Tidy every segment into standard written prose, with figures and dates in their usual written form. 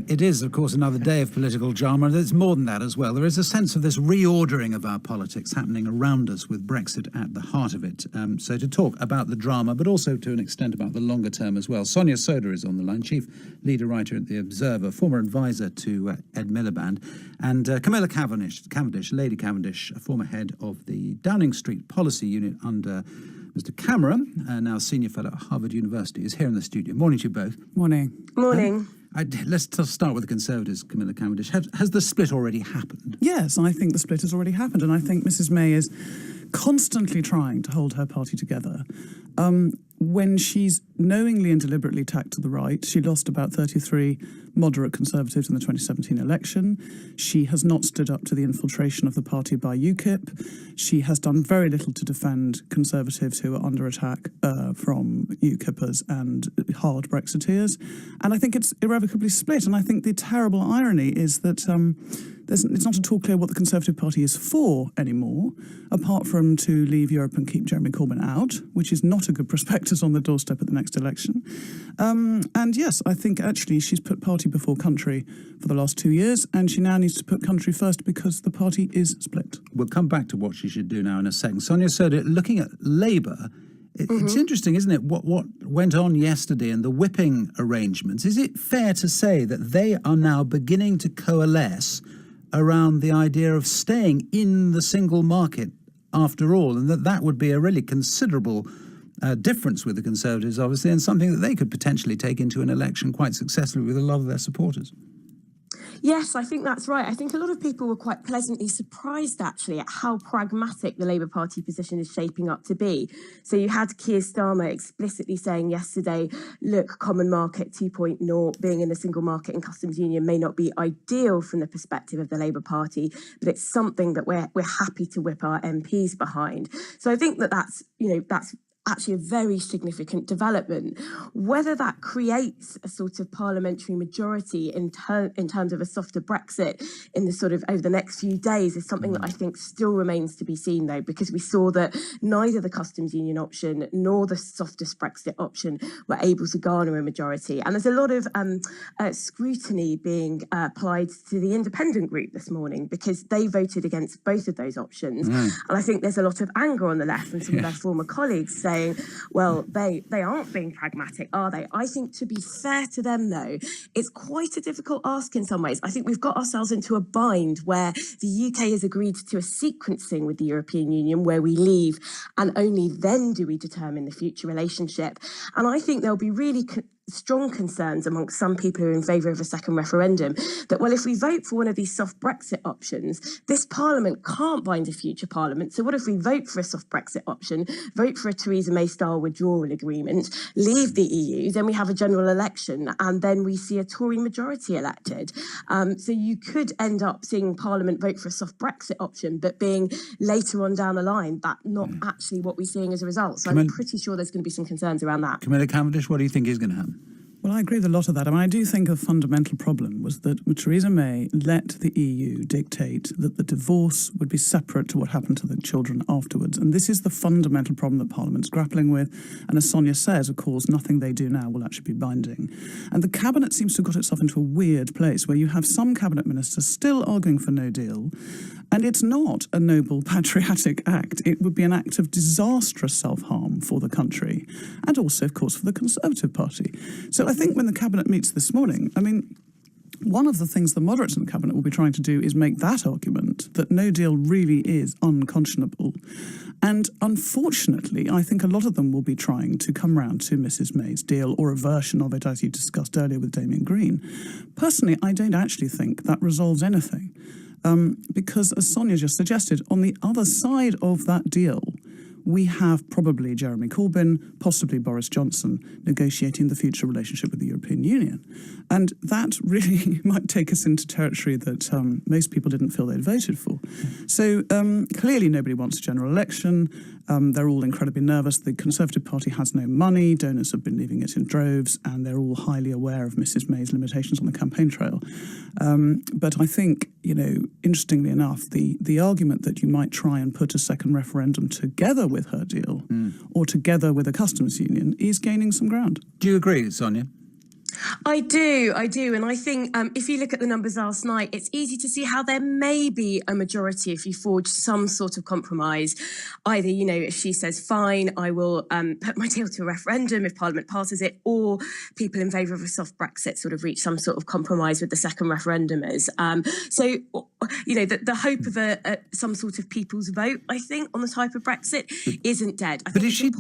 It is, of course, another day of political drama. There's more than that as well. There is a sense of this reordering of our politics happening around us with Brexit at the heart of it. So to talk about the drama, but also to an extent about the longer term as well, Sonia Sodha is on the line, chief leader writer at The Observer, former advisor to Ed Miliband, and Camilla Cavendish, Lady Cavendish, a former head of the Downing Street Policy Unit under Mr. Cameron, now senior fellow at Harvard University, is here in the studio. Morning to you both. Morning. Morning. Let's start with the Conservatives, Camilla Cavendish. Has the split already happened? Yes, I think the split has already happened, and I think Mrs May is constantly trying to hold her party together. When she's knowingly and deliberately tacked to the right, she lost about 33 moderate Conservatives in the 2017 election. She has not stood up to the infiltration of the party by UKIP. She has done very little to defend Conservatives who are under attack from UKIPers and hard Brexiteers. And I think it's irrevocably split. And I think the terrible irony is that it's not at all clear what the Conservative Party is for anymore, apart from to leave Europe and keep Jeremy Corbyn out, which is not a good prospectus on the doorstep at the next election. And yes, I think actually she's put party before country for the last 2 years, and she now needs to put country first because the party is split. We'll come back to what she should do now in a second. Sonia Sodha, looking at Labour, it's interesting, isn't it, what went on yesterday and the whipping arrangements. Is it fair to say that they are now beginning to coalesce around the idea of staying in the single market after all, and that would be a really considerable difference with the Conservatives, obviously, and something that they could potentially take into an election quite successfully with a lot of their supporters? Yes, I think that's right. I think a lot of people were quite pleasantly surprised, actually, at how pragmatic the Labour Party position is shaping up to be. So you had Keir Starmer explicitly saying yesterday, look, Common Market 2.0, being in a single market and customs union may not be ideal from the perspective of the Labour Party, but it's something that we're happy to whip our MPs behind. So I think that's actually a very significant development. Whether that creates a sort of parliamentary majority in terms of a softer Brexit in the sort of over the next few days is something that I think still remains to be seen, though, because we saw that neither the customs union option nor the softest Brexit option were able to garner a majority. And there's a lot of scrutiny being applied to the independent group this morning because they voted against both of those options. And I think there's a lot of anger on the left and some of their former colleagues saying, well, they aren't being pragmatic, are they? I think, to be fair to them, though, it's quite a difficult ask in some ways. I think we've got ourselves into a bind where the UK has agreed to a sequencing with the European Union where we leave and only then do we determine the future relationship. And I think there'll be really strong concerns amongst some people who are in favour of a second referendum that, well, if we vote for one of these soft Brexit options, this Parliament can't bind a future Parliament. So what if we vote for a soft Brexit option, vote for a Theresa May-style withdrawal agreement, leave the EU, then we have a general election, and then we see a Tory majority elected. So you could end up seeing Parliament vote for a soft Brexit option, but being later on down the line, that not actually what we're seeing as a result. So I'm pretty sure there's going to be some concerns around that. Camilla Cavendish, what do you think is going to happen? Well, I agree with a lot of that. I mean, I do think a fundamental problem was that Theresa May let the EU dictate that the divorce would be separate to what happened to the children afterwards. And this is the fundamental problem that Parliament's grappling with. And as Sonia says, of course, nothing they do now will actually be binding. And the Cabinet seems to have got itself into a weird place where you have some Cabinet ministers still arguing for no deal. And it's not a noble patriotic act. It would be an act of disastrous self-harm for the country and also, of course, for the Conservative Party. So I think when the Cabinet meets this morning, I mean, one of the things the moderates in the Cabinet will be trying to do is make that argument that no deal really is unconscionable. And unfortunately, I think a lot of them will be trying to come round to Mrs May's deal or a version of it, as you discussed earlier with Damien Green. Personally, I don't actually think that resolves anything. Because, as Sonia just suggested, on the other side of that deal, we have probably Jeremy Corbyn, possibly Boris Johnson, negotiating the future relationship with the European Union. And that really might take us into territory that most people didn't feel they'd voted for. So clearly nobody wants a general election. They're all incredibly nervous. The Conservative Party has no money. Donors have been leaving it in droves, and they're all highly aware of Mrs May's limitations on the campaign trail. But I think, interestingly enough, the argument that you might try and put a second referendum together with her deal or together with a customs union is gaining some ground. Do you agree, Sonia? I do. And I think if you look at the numbers last night, it's easy to see how there may be a majority if you forge some sort of compromise. Either, if she says, fine, I will put my deal to a referendum if Parliament passes it, or people in favour of a soft Brexit sort of reach some sort of compromise with the second referendumers. The hope of some sort of people's vote, I think, on the type of Brexit isn't dead. But if she,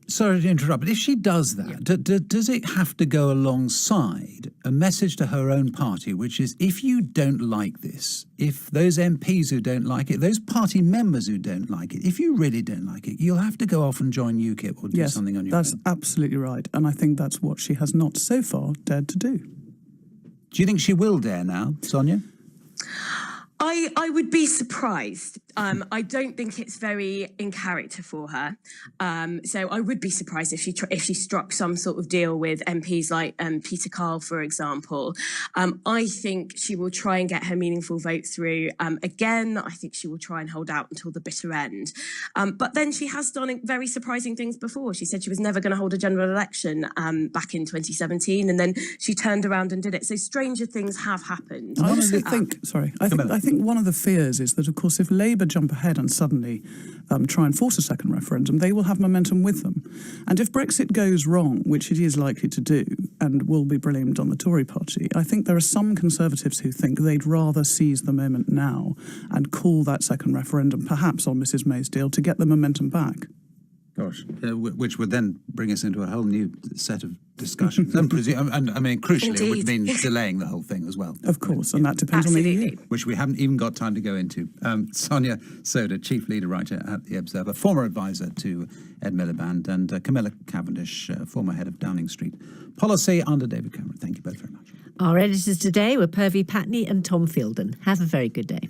sorry to interrupt, but if she does that, does it have to go alongside a message to her own party, which is, if you don't like this, if those MPs who don't like it, those party members who don't like it, if you really don't like it, you'll have to go off and join UKIP or do something on your own. That's absolutely right. And I think that's what she has not so far dared to do. Do you think she will dare now, Sonia? I would be surprised. I don't think it's very in character for her. So I would be surprised if she struck some sort of deal with MPs like Peter Carl, for example. I think she will try and get her meaningful vote through. Again, I think she will try and hold out until the bitter end. But then she has done very surprising things before. She said she was never going to hold a general election back in 2017, and then she turned around and did it. So stranger things have happened. I also think, I think one of the fears is that, of course, if Labour jump ahead and suddenly try and force a second referendum, they will have momentum with them. And if Brexit goes wrong, which it is likely to do, and will be blamed on the Tory party, I think there are some Conservatives who think they'd rather seize the moment now and call that second referendum, perhaps on Mrs May's deal, to get the momentum back. Gosh, which would then bring us into a whole new set of discussions. and I mean, crucially, Indeed. it would mean delaying the whole thing as well. Of course, and that depends on the EU. Which we haven't even got time to go into. Sonia Sodha, Chief Leader Writer at The Observer, former advisor to Ed Miliband, and Camilla Cavendish, former head of Downing Street Policy under David Cameron. Thank you both very much. Our editors today were Purvi Patney and Tom Fielden. Have a very good day.